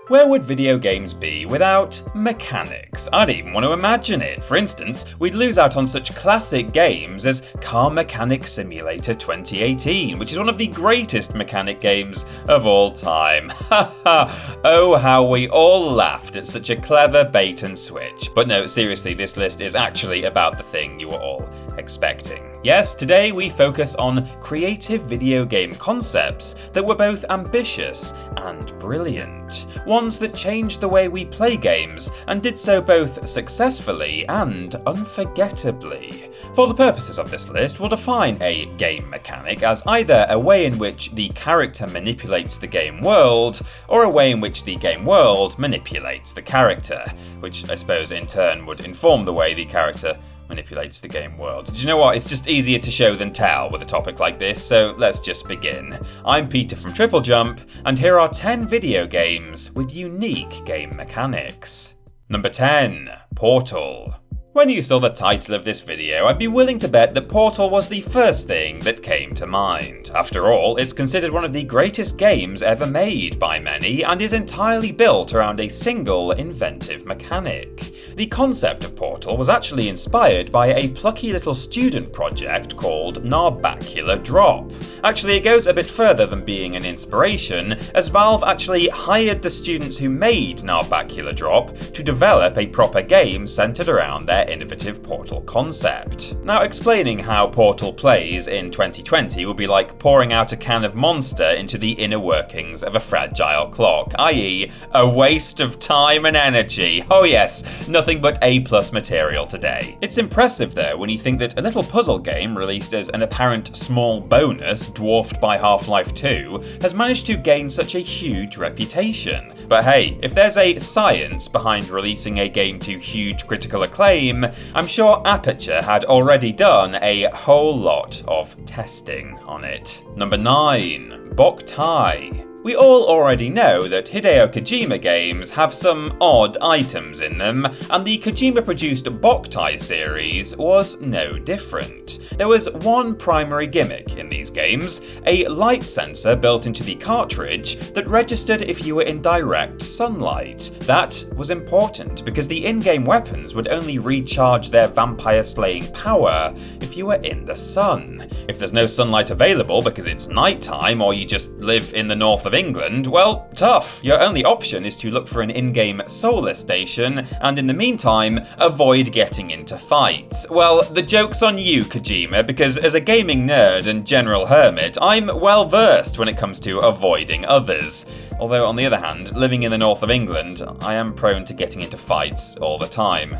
Where would video games be without mechanics? I'd even want to imagine it. For instance, we'd lose out on such classic games as Car Mechanic Simulator 2018, which is one of the greatest mechanic games of all time. Haha, oh how we all laughed at such a clever bait and switch. But no, seriously, this list is actually about the thing you were all expecting. Yes, today we focus on creative video game concepts that were both ambitious and brilliant. Ones that changed the way we play games, and did so both successfully and unforgettably. For the purposes of this list, we'll define a game mechanic as either a way in which the character manipulates the game world, or a way in which the game world manipulates the character, which I suppose in turn would inform the way the character manipulates the game world. Do you know what? It's just easier to show than tell with a topic like this, so let's just begin. I'm Peter from TripleJump, and here are 10 video games with unique game mechanics. Number 10. Portal. When you saw the title of this video, I'd be willing to bet that Portal was the first thing that came to mind. After all, it's considered one of the greatest games ever made by many, and is entirely built around a single inventive mechanic. The concept of Portal was actually inspired by a plucky little student project called Narbacular Drop. Actually, it goes a bit further than being an inspiration, as Valve actually hired the students who made Narbacular Drop to develop a proper game centered around their innovative Portal concept. Now, explaining how Portal plays in 2020 would be like pouring out a can of Monster into the inner workings of a fragile clock, i.e. a waste of time and energy. Oh yes, nothing but A+ material today. It's impressive though when you think that a little puzzle game released as an apparent small bonus dwarfed by Half-Life 2 has managed to gain such a huge reputation. But hey, if there's a science behind releasing a game to huge critical acclaim, I'm sure Aperture had already done a whole lot of testing on it. Number 9. BOKTAI. We all already know that Hideo Kojima games have some odd items in them, and the Kojima-produced BOKTAI series was no different. There was one primary gimmick in these games, a light sensor built into the cartridge that registered if you were in direct sunlight. That was important because the in-game weapons would only recharge their vampire-slaying power if you were in the sun. If there's no sunlight available because it's nighttime or you just live in the north of England, well, tough. Your only option is to look for an in-game solar station, and in the meantime, avoid getting into fights. Well, the joke's on you, Kojima, because as a gaming nerd and general hermit, I'm well versed when it comes to avoiding others. Although, on the other hand, living in the north of England, I am prone to getting into fights all the time.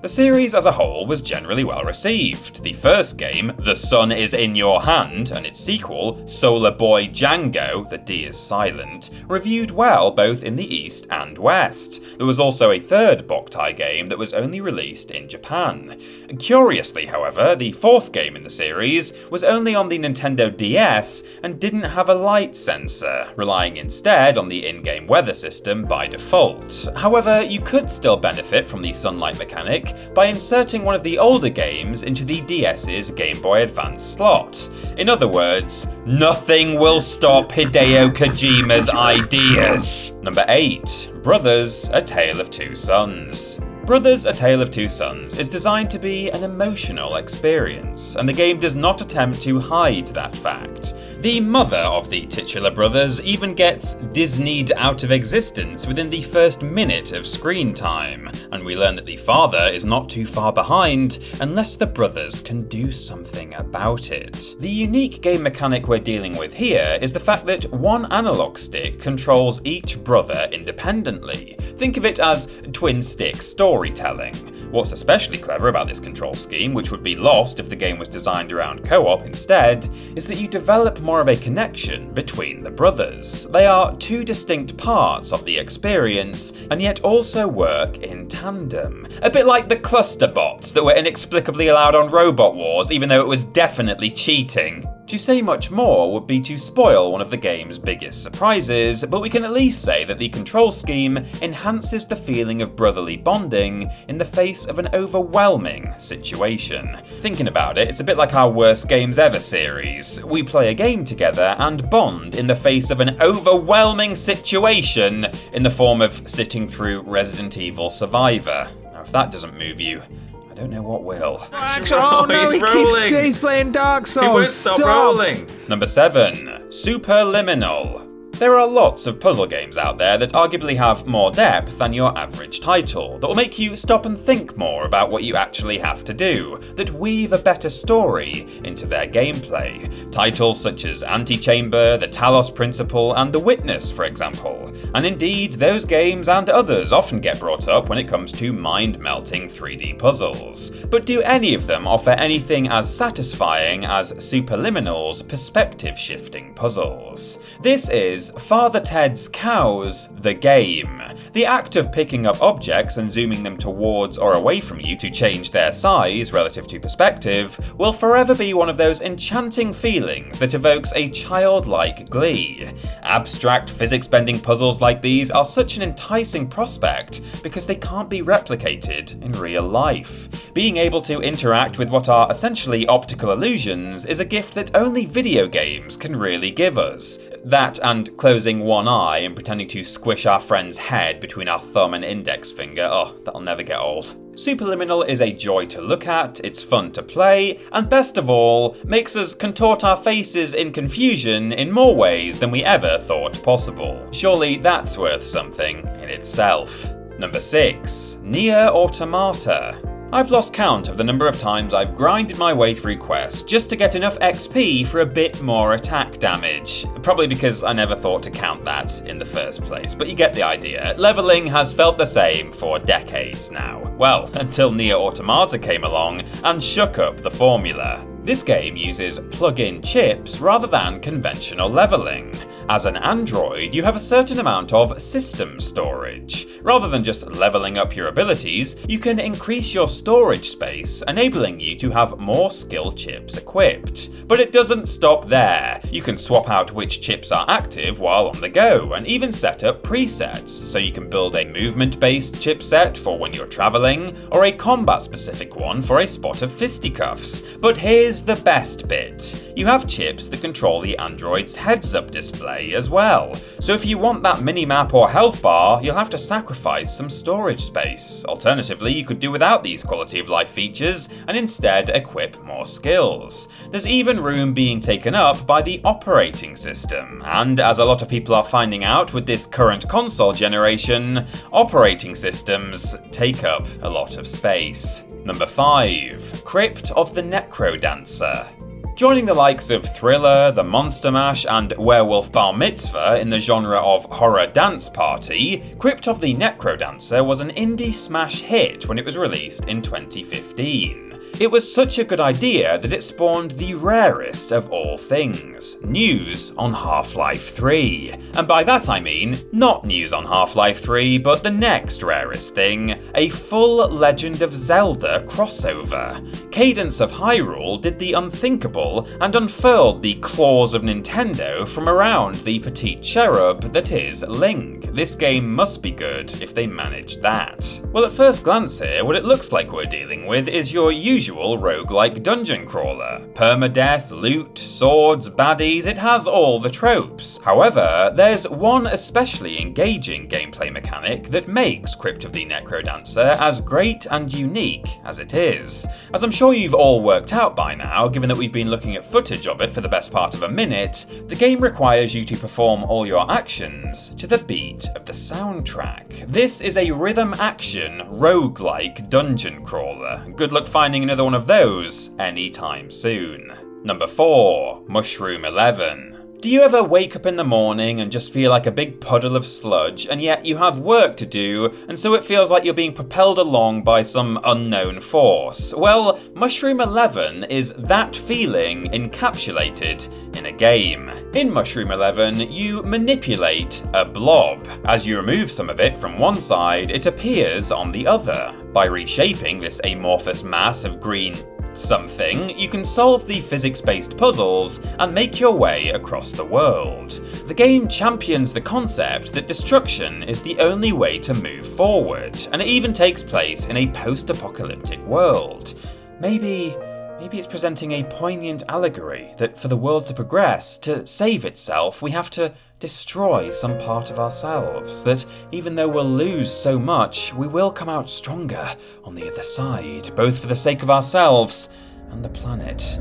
The series as a whole was generally well received. The first game, The Sun Is In Your Hand, and its sequel, Solar Boy Django, the D is silent, reviewed well both in the East and West. There was also a third BOKTAI game that was only released in Japan. Curiously, however, the fourth game in the series was only on the Nintendo DS and didn't have a light sensor, relying instead on the in-game weather system by default. However, you could still benefit from the sunlight mechanic by inserting one of the older games into the DS's Game Boy Advance slot. In other words, nothing will stop Hideo Kojima's ideas. Number 8. Brothers: A Tale of Two Sons. Brothers: A Tale of Two Sons is designed to be an emotional experience, and the game does not attempt to hide that fact. The mother of the titular brothers even gets Disneyed out of existence within the first minute of screen time, and we learn that the father is not too far behind unless the brothers can do something about it. The unique game mechanic we're dealing with here is the fact that one analog stick controls each brother independently. Think of it as twin-stick storytelling. What's especially clever about this control scheme, which would be lost if the game was designed around co-op instead, is that you develop more of a connection between the brothers. They are two distinct parts of the experience, and yet also work in tandem. A bit like the cluster bots that were inexplicably allowed on Robot Wars, even though it was definitely cheating. To say much more would be to spoil one of the game's biggest surprises, but we can at least say that the control scheme enhances the feeling of brotherly bonding in the face of an overwhelming situation. Thinking about it, it's a bit like our Worst Games Ever series. We play a game together and bond in the face of an overwhelming situation in the form of sitting through Resident Evil Survivor. Now, if that doesn't move you, I don't know what will. Oh no, he's playing Dark Souls. He won't stop rolling. Number 7. Superliminal. There are lots of puzzle games out there that arguably have more depth than your average title, that will make you stop and think more about what you actually have to do, that weave a better story into their gameplay. Titles such as Antichamber, The Talos Principle, and The Witness, for example. And indeed, those games and others often get brought up when it comes to mind-melting 3D puzzles. But do any of them offer anything as satisfying as Superliminal's perspective-shifting puzzles? This is Father Ted's Cows, the game. The act of picking up objects and zooming them towards or away from you to change their size relative to perspective will forever be one of those enchanting feelings that evokes a childlike glee. Abstract physics-bending puzzles like these are such an enticing prospect because they can't be replicated in real life. Being able to interact with what are essentially optical illusions is a gift that only video games can really give us. That and closing one eye and pretending to squish our friend's head between our thumb and index finger, oh, that'll never get old. Superliminal is a joy to look at, it's fun to play, and best of all, makes us contort our faces in confusion in more ways than we ever thought possible. Surely that's worth something in itself. Number 6. Nier Automata. I've lost count of the number of times I've grinded my way through quests just to get enough XP for a bit more attack damage. Probably because I never thought to count that in the first place, but you get the idea. Leveling has felt the same for decades now. Well, until Nier Automata came along and shook up the formula. This game uses plug-in chips rather than conventional leveling. As an android, you have a certain amount of system storage. Rather than just leveling up your abilities, you can increase your storage space, enabling you to have more skill chips equipped. But it doesn't stop there. You can swap out which chips are active while on the go, and even set up presets, so you can build a movement-based chipset for when you're traveling, or a combat-specific one for a spot of fisticuffs. But here's the best bit. You have chips that control the android's heads-up display as well. So if you want that mini-map or health bar, you'll have to sacrifice some storage space. Alternatively, you could do without these quality of life features and instead equip more skills. There's even room being taken up by the operating system, and as a lot of people are finding out with this current console generation, operating systems take up a lot of space. Number 5. Crypt of the NECRODANCER. Joining the likes of Thriller, The Monster Mash, and Werewolf Bar Mitzvah in the genre of horror dance party, Crypt of the NECRODANCER was an indie smash hit when it was released in 2015. It was such a good idea that it spawned the rarest of all things, news on Half-Life 3. And by that I mean, not news on Half-Life 3, but the next rarest thing, a full Legend of Zelda crossover. Cadence of Hyrule did the unthinkable and unfurled the claws of Nintendo from around the petite cherub that is Link. This game must be good if they managed that. Well, at first glance here, what it looks like we're dealing with is your usual roguelike dungeon crawler. Permadeath, loot, swords, baddies, it has all the tropes. However, there's one especially engaging gameplay mechanic that makes Crypt of the NECRODANCER as great and unique as it is. As I'm sure you've all worked out by now, given that we've been looking at footage of it for the best part of a minute, the game requires you to perform all your actions to the beat of the soundtrack. This is a rhythm action roguelike dungeon crawler. Good luck finding another one of those anytime soon. Number 4. Mushroom 11. Do you ever wake up in the morning and just feel like a big puddle of sludge, and yet you have work to do, and so it feels like you're being propelled along by some unknown force? Well, Mushroom 11 is that feeling encapsulated in a game. In Mushroom 11, you manipulate a blob. As you remove some of it from one side, it appears on the other. By reshaping this amorphous mass of green something, you can solve the physics-based puzzles and make your way across the world. The game champions the concept that destruction is the only way to move forward, and it even takes place in a post-apocalyptic world. Maybe it's presenting a poignant allegory that for the world to progress, to save itself, we have to destroy some part of ourselves, that even though we'll lose so much, we will come out stronger on the other side, both for the sake of ourselves and the planet.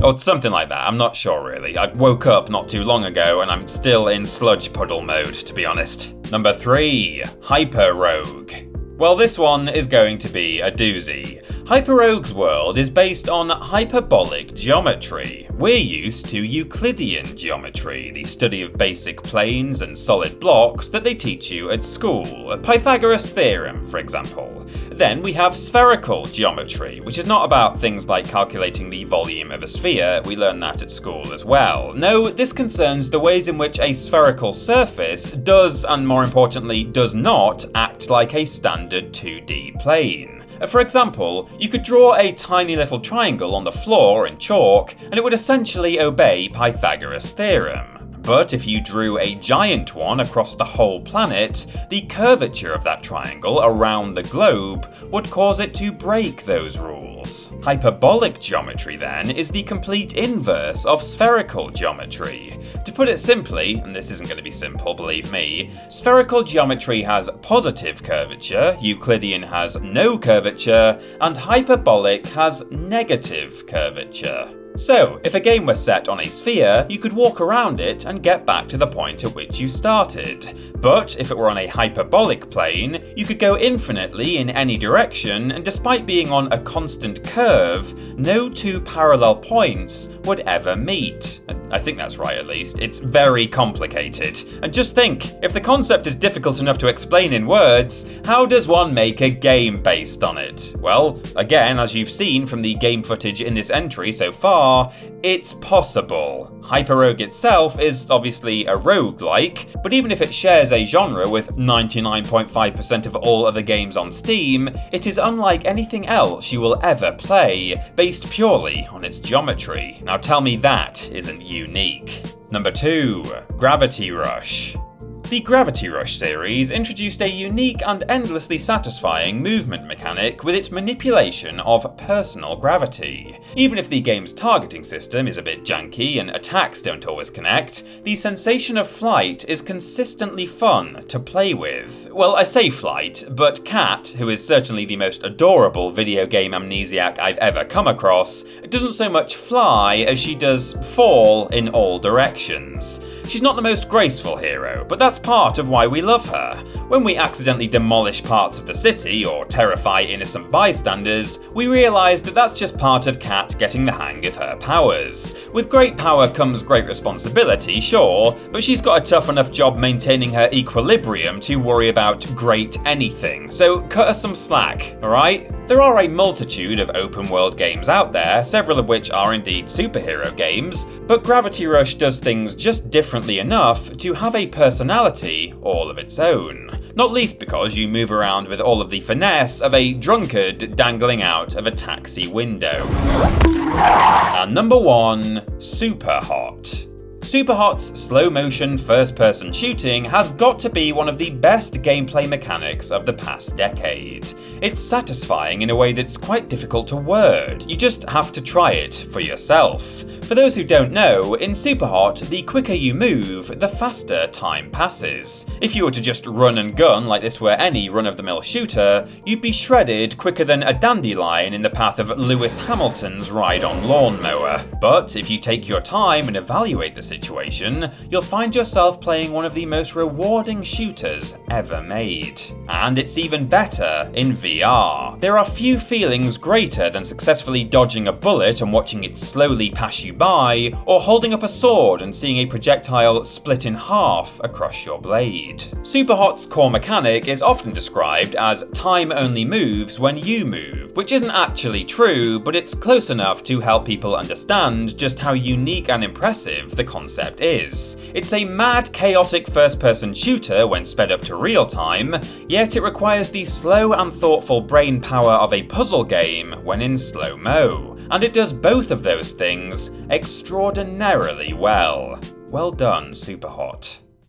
Or something like that, I'm not sure really. I woke up not too long ago and I'm still in sludge puddle mode, to be honest. Number 3, HYPERROGUE. Well, this one is going to be a doozy. HYPERROGUE's world is based on hyperbolic geometry. We're used to Euclidean geometry, the study of basic planes and solid blocks that they teach you at school. Pythagoras' theorem, for example. Then we have spherical geometry, which is not about things like calculating the volume of a sphere. We learn that at school as well. No, this concerns the ways in which a spherical surface does, and more importantly, does not act like a standard 2D plane. For example, you could draw a tiny little triangle on the floor in chalk, and it would essentially obey Pythagoras' theorem. But if you drew a giant one across the whole planet, the curvature of that triangle around the globe would cause it to break those rules. Hyperbolic geometry, then, is the complete inverse of spherical geometry. To put it simply, and this isn't going to be simple, believe me, spherical geometry has positive curvature, Euclidean has no curvature, and hyperbolic has negative curvature. So, if a game were set on a sphere, you could walk around it and get back to the point at which you started. But if it were on a hyperbolic plane, you could go infinitely in any direction, and despite being on a constant curve, no two parallel points would ever meet. I think that's right, at least. It's very complicated. And just think, if the concept is difficult enough to explain in words, how does one make a game based on it? Well, again, as you've seen from the game footage in this entry so far, it's possible. HYPERROGUE itself is obviously a roguelike, but even if it shares a genre with 99.5% of all other games on Steam, it is unlike anything else you will ever play, based purely on its geometry. Now tell me that isn't unique. Number 2, Gravity Rush. The Gravity Rush series introduced a unique and endlessly satisfying movement mechanic with its manipulation of personal gravity. Even if the game's targeting system is a bit janky and attacks don't always connect, the sensation of flight is consistently fun to play with. Well, I say flight, but Kat, who is certainly the most adorable video game amnesiac I've ever come across, doesn't so much fly as she does fall in all directions. She's not the most graceful hero, but that's part of why we love her. When we accidentally demolish parts of the city or terrify innocent bystanders, we realise that that's just part of Kat getting the hang of her powers. With great power comes great responsibility, sure, but she's got a tough enough job maintaining her equilibrium to worry about great anything, so cut her some slack, alright? There are a multitude of open world games out there, several of which are indeed superhero games, but Gravity Rush does things just differently enough to have a personality all of its own. Not least because you move around with all of the finesse of a drunkard dangling out of a taxi window. And number 1, Superhot. Superhot's slow-motion first-person shooting has got to be one of the best gameplay mechanics of the past decade. It's satisfying in a way that's quite difficult to word. You just have to try it for yourself. For those who don't know, in Superhot, the quicker you move, the faster time passes. If you were to just run and gun like this were any run-of-the-mill shooter, you'd be shredded quicker than a dandelion in the path of Lewis Hamilton's ride-on lawnmower. But if you take your time and evaluate the situation, you'll find yourself playing one of the most rewarding shooters ever made. And it's even better in VR. There are few feelings greater than successfully dodging a bullet and watching it slowly pass you by, or holding up a sword and seeing a projectile split in half across your blade. Superhot's core mechanic is often described as time only moves when you move, which isn't actually true, but it's close enough to help people understand just how unique and impressive the concept concept is. It's a mad, chaotic first-person shooter when sped up to real time, yet it requires the slow and thoughtful brain power of a puzzle game when in slow-mo. And it does both of those things extraordinarily well. Well done, Superhot.